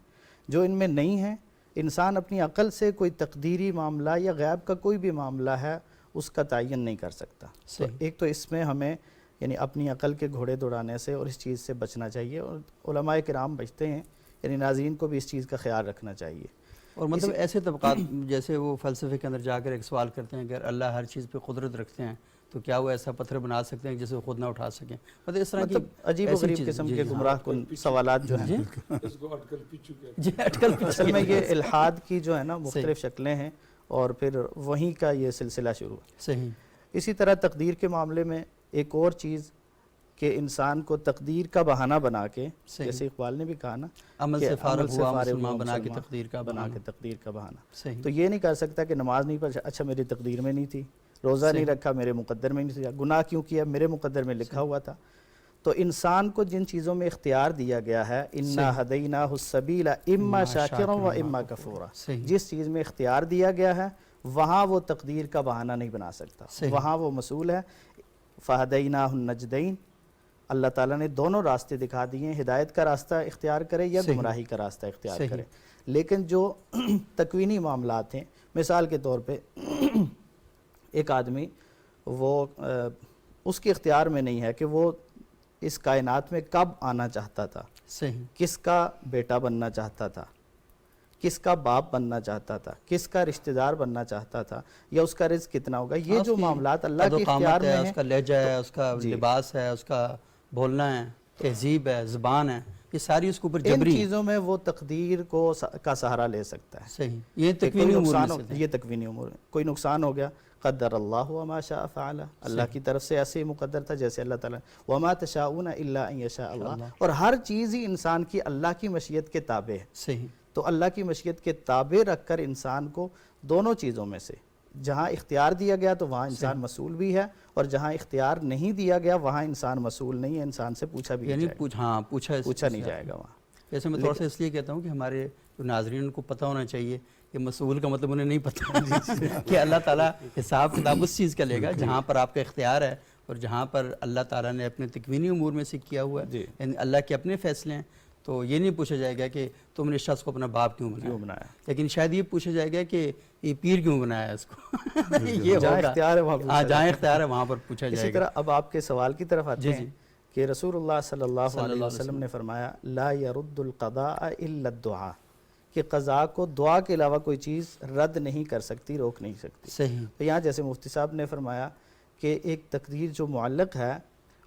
B: جو ان میں نہیں ہیں، انسان اپنی عقل سے کوئی تقدیری معاملہ یا غیب کا کوئی بھی معاملہ ہے اس کا تعین نہیں کر سکتا۔ تو ایک تو اس میں ہمیں یعنی اپنی عقل کے گھوڑے دوڑانے سے اور اس چیز سے بچنا چاہیے، اور علماء کرام بچتے ہیں، یعنی ناظرین کو بھی اس چیز کا خیال رکھنا چاہیے۔
A: اور مطلب ایسے طبقات جیسے وہ فلسفے کے اندر جا کر ایک سوال کرتے ہیں کہ اگر اللہ ہر چیز پہ قدرت رکھتے ہیں تو کیا وہ ایسا پتھر بنا سکتے ہیں جسے وہ خود نہ اٹھا سکیں؟ مطلب اس طرح کی
B: عجیب و غریب قسم کے گمراہ کن سوالات جو ہیں،
A: جی اٹکل
B: اصل میں یہ الحاد کی جو ہے نا مختلف شکلیں ہیں، اور پھر وہیں کا یہ سلسلہ شروع ہے۔
A: صحیح،
B: اسی طرح تقدیر کے معاملے میں ایک اور چیز کہ انسان کو تقدیر کا بہانہ بنا کے، جیسے اقبال نے بھی کہا نا،
A: عمل
B: کہ
A: سے فارغ ہوا
B: ہوا
A: مسلمان بنا کے
B: مسلمان
A: تقدیر کا
B: بنا
A: بہانہ۔
B: کے تقدیر کا بہانہ۔
A: صحیح،
B: تو یہ نہیں کر سکتا کہ نماز نہیں پڑھ، اچھا میری تقدیر میں نہیں تھی، روزہ نہیں رکھا میرے مقدر میں نہیں تھا، گناہ کیوں کیا میرے مقدر میں لکھا ہوا تھا۔ تو انسان کو جن چیزوں میں اختیار دیا گیا ہے، انا ہدیناہ السبیل اما شاکرا و اما کفورا، جس چیز میں اختیار دیا گیا ہے وہاں وہ تقدیر کا بہانہ نہیں بنا سکتا، وہاں وہ مسئول ہے۔ فہدیناہ النجدین، اللہ تعالیٰ نے دونوں راستے دکھا دیے ہیں، ہدایت کا راستہ اختیار کرے یا گمراہی کا راستہ اختیار کرے۔ لیکن جو تکوینی معاملات ہیں، مثال کے طور پہ ایک آدمی وہ اس کے اختیار میں نہیں ہے کہ وہ اس کائنات میں کب آنا چاہتا تھا،
A: صحیح،
B: کس کا بیٹا بننا چاہتا تھا، کس کا باپ بننا چاہتا تھا، کس کا رشتہ دار بننا چاہتا تھا، یا اس کا رزق کتنا ہوگا۔ یہ جو معاملات اللہ کے اختیار میں ہیں،
A: اس کا لہجہ ہے، اس کا لباس ہے، اس کا بولنا ہے، تہذیب ہے، زبان ہے، یہ ساری اس کے اوپر
B: ان
A: جبری ہیں۔
B: چیزوں میں وہ تقدیر کا سہارا لے سکتا ہے۔
A: صحیح، یہ تکوینی امور میں سے
B: یہ تکوینی امور ہے۔ کوئی نقصان ہو گیا، قدر اللہ وما شاء فعل، اللہ کی طرف سے ایسے ہی مقدر تھا جیسے اللہ تعالیٰ، وما تشاؤون الا ان یشاء اللہ، اور ہر چیز ہی انسان کی اللہ کی مشیت کے تابع ہے۔
A: صحیح،
B: تو اللہ کی مشیت کے تابع رکھ کر انسان کو دونوں چیزوں میں سے جہاں اختیار دیا گیا تو وہاں انسان مسئول بھی ہے، اور جہاں اختیار نہیں دیا گیا وہاں انسان مسئول نہیں ہے، انسان سے پوچھا بھی نہیں جائے گا، پوچھا نہیں جائے گا وہاں۔
A: جیسے میں تھوڑا سا اس لیے کہتا ہوں کہ ہمارے جو ناظرین کو پتہ ہونا چاہیے کہ مسئول کا مطلب انہیں نہیں پتہ کہ اللہ تعالیٰ حساب کتاب اس چیز کا لے گا جہاں پر آپ کا اختیار ہے، اور جہاں پر اللہ تعالیٰ نے اپنے تکوینی امور میں سے کیا ہوا ہے، یعنی اللہ کے اپنے فیصلے ہیں، تو یہ نہیں پوچھا جائے گا کہ تم نے اس شخص کو اپنا باپ کیوں بنایا، لیکن شاید یہ پوچھا جائے گا کہ یہ پیر کیوں بنایا اس کو، یہ
B: جہاں اختیار ہے وہاں
A: جہاں اختیار ہے وہاں پر پوچھا جائے گا۔
B: اسی طرح اب آپ کے سوال کی طرف آتے ہیں کہ رسول اللہ صلی اللہ علیہ وسلم نے فرمایا لا يرد القضاء الا الدعاء، کہ قضاء کو دعا کے علاوہ کوئی چیز رد نہیں کر سکتی، روک نہیں سکتی۔
A: صحیح،
B: تو یہاں جیسے مفتی صاحب نے فرمایا کہ ایک تقدیر جو معلق ہے،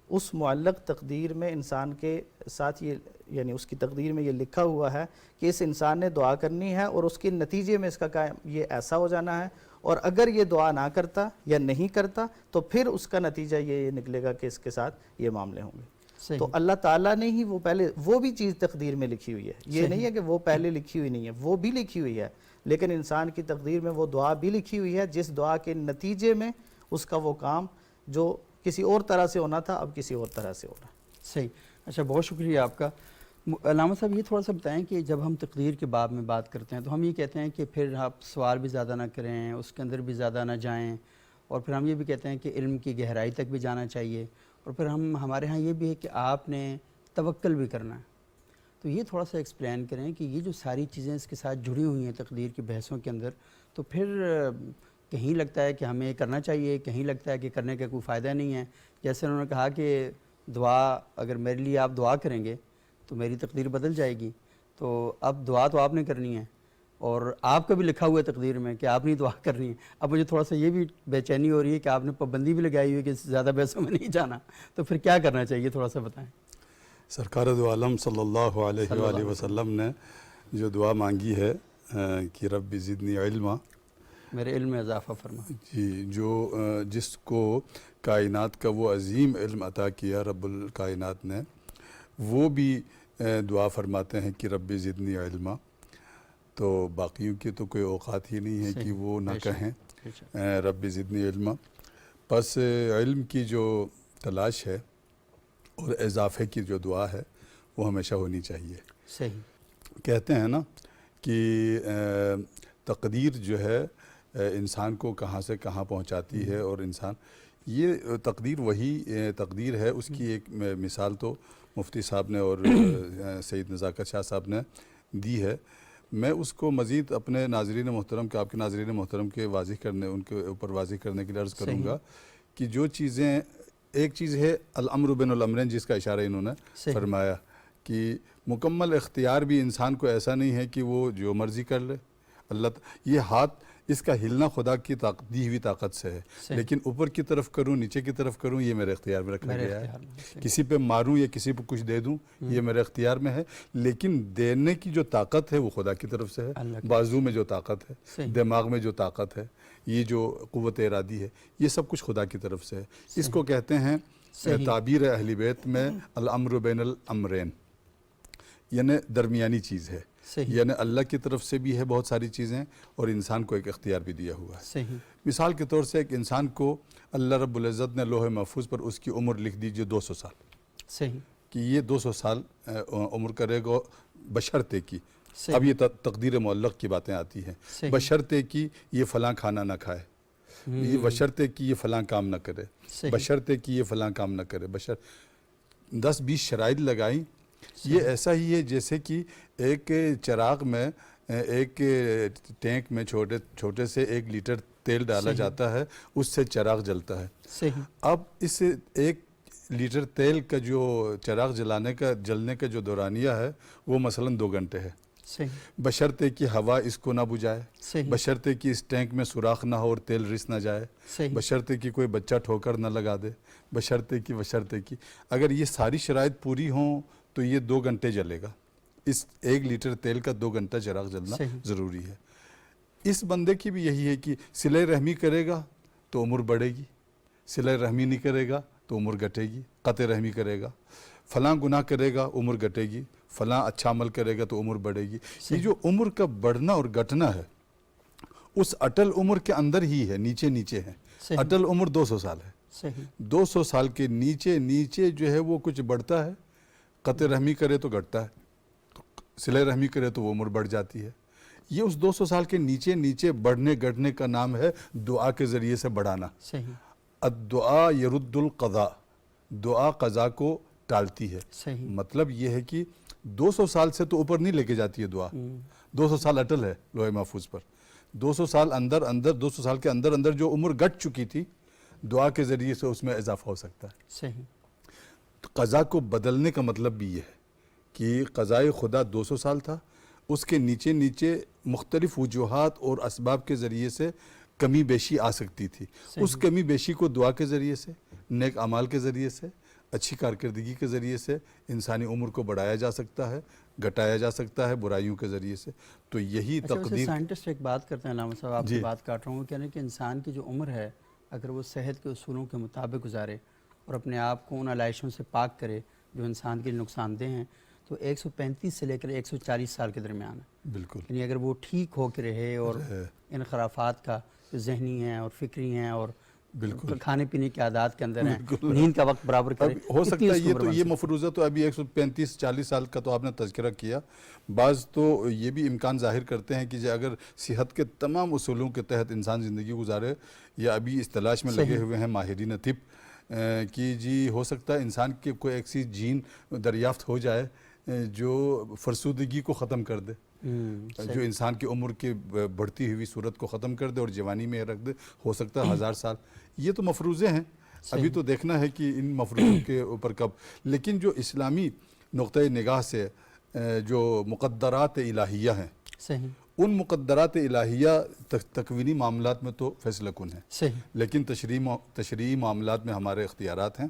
B: اس معلق تقدیر میں انسان کے ساتھ یہ یعنی اس کی تقدیر میں یہ لکھا ہوا ہے کہ اس انسان نے دعا کرنی ہے اور اس کے نتیجے میں اس کا یہ ایسا ہو جانا ہے، اور اگر یہ دعا نہ کرتا یا نہیں کرتا تو پھر اس کا نتیجہ یہ نکلے گا کہ اس کے ساتھ یہ معاملے ہوں گے۔ تو اللہ تعالیٰ نے ہی وہ بھی چیز تقدیر میں لکھی ہوئی ہے، یہ نہیں ہے کہ وہ پہلے لکھی ہوئی نہیں ہے، وہ بھی لکھی ہوئی ہے، لیکن انسان کی تقدیر میں وہ دعا بھی لکھی ہوئی ہے جس دعا کے نتیجے میں اس کا وہ کام جو کسی اور طرح سے ہونا تھا اب کسی اور طرح سے ہو رہا ہے۔
A: صحیح، اچھا بہت شکریہ آپ کا۔ علامہ صاحب یہ تھوڑا سا بتائیں کہ جب ہم تقدیر کے باب میں بات کرتے ہیں تو ہم یہ کہتے ہیں کہ پھر آپ سوال بھی زیادہ نہ کریں، اس کے اندر بھی زیادہ نہ جائیں، اور پھر ہم یہ بھی کہتے ہیں کہ علم کی گہرائی تک بھی جانا چاہیے، اور پھر ہمارے ہاں یہ بھی ہے کہ آپ نے توکل بھی کرنا ہے۔ تو یہ تھوڑا سا ایکسپلین کریں کہ یہ جو ساری چیزیں اس کے ساتھ جڑی ہوئی ہیں تقدیر کی بحثوں کے اندر، تو پھر کہیں لگتا ہے کہ ہمیں کرنا چاہیے، کہیں لگتا ہے کہ کرنے کا کوئی فائدہ نہیں ہے۔ جیسے انہوں نے کہا کہ دعا اگر میرے لیے آپ دعا کریں گے تو میری تقدیر بدل جائے گی، تو اب دعا تو آپ نے کرنی ہے، اور آپ کا بھی لکھا ہوا ہے تقدیر میں کہ آپ نے دعا کرنی ہے۔ اب مجھے تھوڑا سا یہ بھی بے چینی ہو رہی ہے کہ آپ نے پابندی بھی لگائی ہوئی ہے کہ زیادہ بحثوں میں نہیں جانا، تو پھر کیا کرنا چاہیے، تھوڑا سا بتائیں۔
C: سرکار دو عالم صلی اللہ علیہ وآلہ وسلم نے جو دعا مانگی ہے کہ رب زدنی علما،
A: میرے علم میں اضافہ فرما.
C: جی، جو جس کو کائنات کا وہ عظیم علم عطا کیا رب الکائنات نے، وہ بھی دعا فرماتے ہیں کہ رب زدنی علما. تو باقیوں کی تو کوئی اوقات ہی نہیں ہے کہ وہ نہ کہیں رب زدنی علما. پس علم کی جو تلاش ہے اور اضافے کی جو دعا ہے وہ ہمیشہ ہونی چاہیے.
A: صحیح.
C: کہتے ہیں نا کہ تقدیر جو ہے انسان کو کہاں سے کہاں پہنچاتی ہے، اور انسان یہ تقدیر وہی تقدیر ہے. اس کی ایک مثال تو مفتی صاحب نے اور سید نزاکت شاہ صاحب نے دی ہے. میں اس کو مزید اپنے ناظرین محترم کے، آپ کے ناظرین محترم کے واضح کرنے، ان کے اوپر واضح کرنے کے لیے عرض کروں گا کہ جو چیزیں، ایک چیز ہے الامر بین الامرین جس کا اشارہ انہوں نے فرمایا کہ مکمل اختیار بھی انسان کو ایسا نہیں ہے کہ وہ جو مرضی کر لے. یہ ہاتھ، اس کا ہلنا خدا کی دی ہوئی طاقت سے ہے، لیکن اوپر کی طرف کروں نیچے کی طرف کروں یہ میرے اختیار میں رکھا گیا ہے. کسی پہ ماروں یا کسی پہ کچھ دے دوں یہ میرے اختیار میں ہے، لیکن دینے کی جو طاقت ہے وہ خدا کی طرف سے ہے. بازو میں جو طاقت ہے، دماغ میں جو طاقت ہے، یہ جو قوت ارادی ہے، یہ سب کچھ خدا کی طرف سے ہے. اس کو کہتے ہیں تعبیر اہل بیت میں الامر بین الامرین، یعنی درمیانی چیز ہے. یعنی اللہ کی طرف سے بھی ہے بہت ساری چیزیں، اور انسان کو ایک اختیار بھی دیا ہوا ہے. مثال کے طور سے ایک انسان کو اللہ رب العزت نے لوح محفوظ پر اس کی عمر لکھ دیجئے 200 سال.
A: صحیح.
C: کہ یہ 200 سال عمر کرے گا بشرطے کی. اب یہ تقدیر معلق کی باتیں آتی ہیں. بشرطے کی یہ فلاں کھانا نہ کھائے، یہ بشرطے کی یہ فلاں کام نہ کرے، بشرطے کی یہ فلاں کام نہ کرے، 10-20 شرائط لگائیں. یہ ایسا ہی ہے جیسے کہ ایک چراغ میں، ایک ٹینک میں چھوٹے سے 1 لیٹر تیل ڈالا جاتا ہے، اس سے چراغ جلتا ہے. اب اس 1 لیٹر تیل کا جو چراغ جلنے کا جو دورانیہ ہے وہ مثلاً 2 گھنٹے ہے. بشرطے کی ہوا اس کو نہ بجھائے، بشرطے کی اس ٹینک میں سوراخ نہ ہو اور تیل رس نہ جائے، بشرطے کی کوئی بچہ ٹھوکر نہ لگا دے، بشرطے کی اگر یہ ساری شرائط پوری ہوں تو یہ 2 گھنٹے جلے گا. اس 1 لیٹر تیل کا 2 گھنٹہ چراغ جلنا ضروری ہے. اس بندے کی بھی یہی ہے کہ صلہ رحمی کرے گا تو عمر بڑھے گی، صلہ رحمی نہیں کرے گا تو عمر گھٹے گی. قطع رحمی کرے گا، فلاں گناہ کرے گا عمر گھٹے گی، فلاں اچھا عمل کرے گا تو عمر بڑھے گی. یہ جو عمر کا بڑھنا اور گھٹنا ہے اس اٹل عمر کے اندر ہی ہے، نیچے ہے. اٹل عمر 200 سال ہے. 200 سال کے نیچے جو ہے وہ کچھ بڑھتا ہے. قطع رحمی کرے تو گھٹتا ہے، صلہ رحمی کرے تو وہ عمر بڑھ جاتی ہے. یہ اس 200 سال کے نیچے بڑھنے گھٹنے کا نام ہے دعا کے ذریعے سے بڑھانا. الدعا یرد القضاء، دعا قضا کو ٹالتی ہے. مطلب یہ ہے کہ 200 سال سے تو اوپر نہیں لے کے جاتی ہے دعا. 200 سال اٹل ہے لوح محفوظ پر. 200 سال اندر 200 سال کے اندر جو عمر گھٹ چکی تھی دعا کے ذریعے سے اس میں اضافہ ہو سکتا ہے. قضا کو بدلنے کا مطلب بھی یہ ہے کہ قضائے خدا 200 سال تھا، اس کے نیچے مختلف وجوہات اور اسباب کے ذریعے سے کمی بیشی آ سکتی تھی. اس کمی بیشی کو دعا کے ذریعے سے، نیک اعمال کے ذریعے سے، اچھی کارکردگی کے ذریعے سے انسانی عمر کو بڑھایا جا سکتا ہے، گھٹایا جا سکتا ہے برائیوں کے ذریعے سے. تو یہی تقدیر.
A: سائنٹسٹ ایک بات کرتے ہیں علامہ صاحب، آپ کی بات کاٹ رہا ہوں، کہنے کہ انسان کی جو عمر ہے اگر وہ صحت کے اصولوں کے مطابق گزارے اور اپنے آپ کو ان علائشوں سے پاک کرے جو انسان کے نقصان دہ ہیں، تو 135 سے لے کر 140 سال کے درمیان ہے. بالکل. یعنی اگر وہ ٹھیک ہو کے رہے اور ان خرافات کا جو ذہنی ہیں اور فکری ہیں اور بالکل کھانے پینے کی عادات کے اندر ہیں، نیند کا وقت برابر کرے،
C: ہو سکتا ہے. یہ مفروضہ تو ابھی 135-40 سال کا تو آپ نے تذکرہ کیا. بعض تو یہ بھی امکان ظاہر کرتے ہیں کہ اگر صحت کے تمام اصولوں کے تحت انسان زندگی گزارے، یا ابھی اس تلاش میں لگے ہوئے ہیں ماہرین طب کہ جی ہو سکتا ہے انسان کے کوئی ایسی جین دریافت ہو جائے جو فرسودگی کو ختم کر دے، جو انسان کی عمر کی بڑھتی ہوئی صورت کو ختم کر دے اور جوانی میں رکھ دے. ہو سکتا ہے 1000 سال. یہ تو مفروضے ہیں، ابھی تو دیکھنا ہے کہ ان مفروضوں کے اوپر کب. لیکن جو اسلامی نقطۂ نگاہ سے جو مقدرات الہیہ ہیں، ان مقدرات الہیہ تکوینی معاملات میں تو فیصلہ کن ہیں، لیکن تشریعی معاملات میں ہمارے اختیارات ہیں.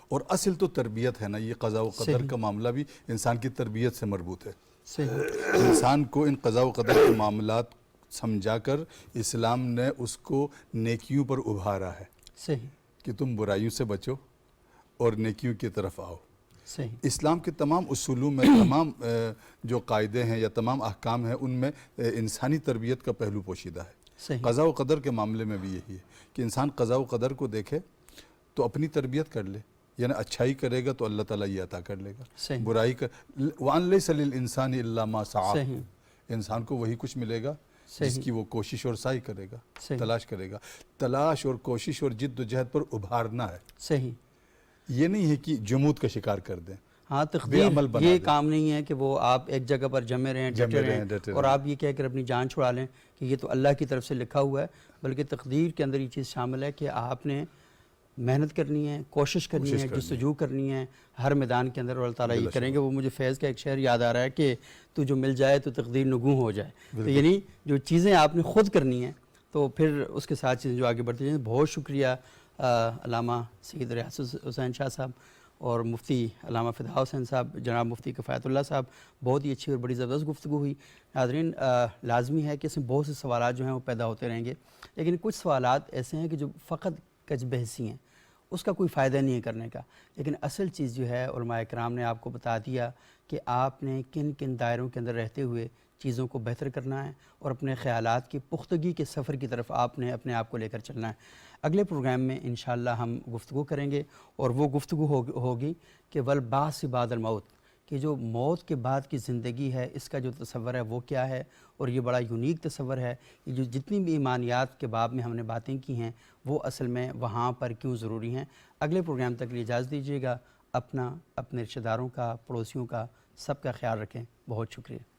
C: اور اصل تو تربیت ہے نا. یہ قضاء و قدر کا معاملہ بھی انسان کی تربیت سے مربوط ہے.
A: صحیح
C: انسان کو ان قضاء و قدر کے معاملات سمجھا کر اسلام نے اس کو نیکیوں پر ابھارا ہے
A: صحیح
C: کہ تم برائیوں سے بچو اور نیکیوں کی طرف آؤ۔
A: صحیح
C: اسلام کے تمام اصولوں میں تمام جو قاعدے ہیں یا تمام احکام ہیں ان میں انسانی تربیت کا پہلو پوشیدہ ہے۔
A: صحیح
C: قضاء و قدر کے معاملے میں بھی یہی ہے کہ انسان قضاء و قدر کو دیکھے تو اپنی تربیت کر لے، یعنی اچھائی کرے گا تو اللہ تعالیٰ یہ عطا کر لے گا،
A: صحیح
C: برائی کر وَأَن لَيْسَ لِلْإِنسَانِ إِلَّا مَا سَعَى،
A: صحیح
C: انسان کو وہی کچھ ملے گا جس
A: صحیح
C: کی وہ کوشش اور سعی کرے گا،
A: صحیح
C: تلاش کرے گا۔ تلاش اور کوشش اور جد و جہد پر ابھارنا ہے،
A: صحیح
C: یہ نہیں ہے کہ جمود کا شکار کر دیں۔
A: ہاں
C: بے
A: تقدیر
C: عمل بنا
A: یہ
C: دیں۔
A: کام نہیں ہے کہ وہ آپ ایک جگہ پر جمے رہیں
C: جمے
A: ڈٹے
C: رہیں،
A: رہیں
C: ڈٹے
A: اور
C: رہیں۔
A: آپ یہ کہہ کر اپنی جان چھڑا لیں کہ یہ تو اللہ کی طرف سے لکھا ہوا ہے، بلکہ تقدیر کے اندر یہ چیز شامل ہے کہ آپ نے محنت کرنی ہے، کوشش کرنی ہے، جستجو کرنی ہے ہر میدان کے اندر، اور اللہ تعالیٰ یہ کریں گے۔ وہ مجھے فیض کا ایک شعر یاد آ رہا ہے کہ تو جو مل جائے تو تقدیر نگوں ہو جائے، تو یعنی جو چیزیں آپ نے خود کرنی ہیں تو پھر اس کے ساتھ چیزیں جو آگے بڑھتی ہیں۔ بہت شکریہ علامہ سید ریاض حسین شاہ صاحب اور مفتی علامہ فدا حسین صاحب، جناب مفتی کفایت اللہ صاحب، بہت ہی اچھی اور بڑی زبردست گفتگو ہوئی۔ ناظرین لازمی ہے کہ اس میں بہت سے سوالات جو ہیں وہ پیدا ہوتے رہیں گے، لیکن کچھ سوالات ایسے ہیں کہ جو فقط کج بحثی ہیں، اس کا کوئی فائدہ نہیں ہے کرنے کا، لیکن اصل چیز جو ہے علماء اکرام نے آپ کو بتا دیا کہ آپ نے کن کن دائروں کے اندر رہتے ہوئے چیزوں کو بہتر کرنا ہے اور اپنے خیالات کی پختگی کے سفر کی طرف آپ نے اپنے آپ کو لے کر چلنا ہے۔ اگلے پروگرام میں انشاءاللہ ہم گفتگو کریں گے، اور وہ گفتگو ہوگی کہ والبعث بعد الموت، کہ جو موت کے بعد کی زندگی ہے اس کا جو تصور ہے وہ کیا ہے، اور یہ بڑا یونیک تصور ہے۔ یہ جو جتنی بھی ایمانیات کے باب میں ہم نے باتیں کی ہیں وہ اصل میں وہاں پر کیوں ضروری ہیں۔ اگلے پروگرام تک لیے اجازت دیجیے گا۔ اپنا، اپنے رشتہ داروں کا، پڑوسیوں کا، سب کا خیال رکھیں۔ بہت شکریہ۔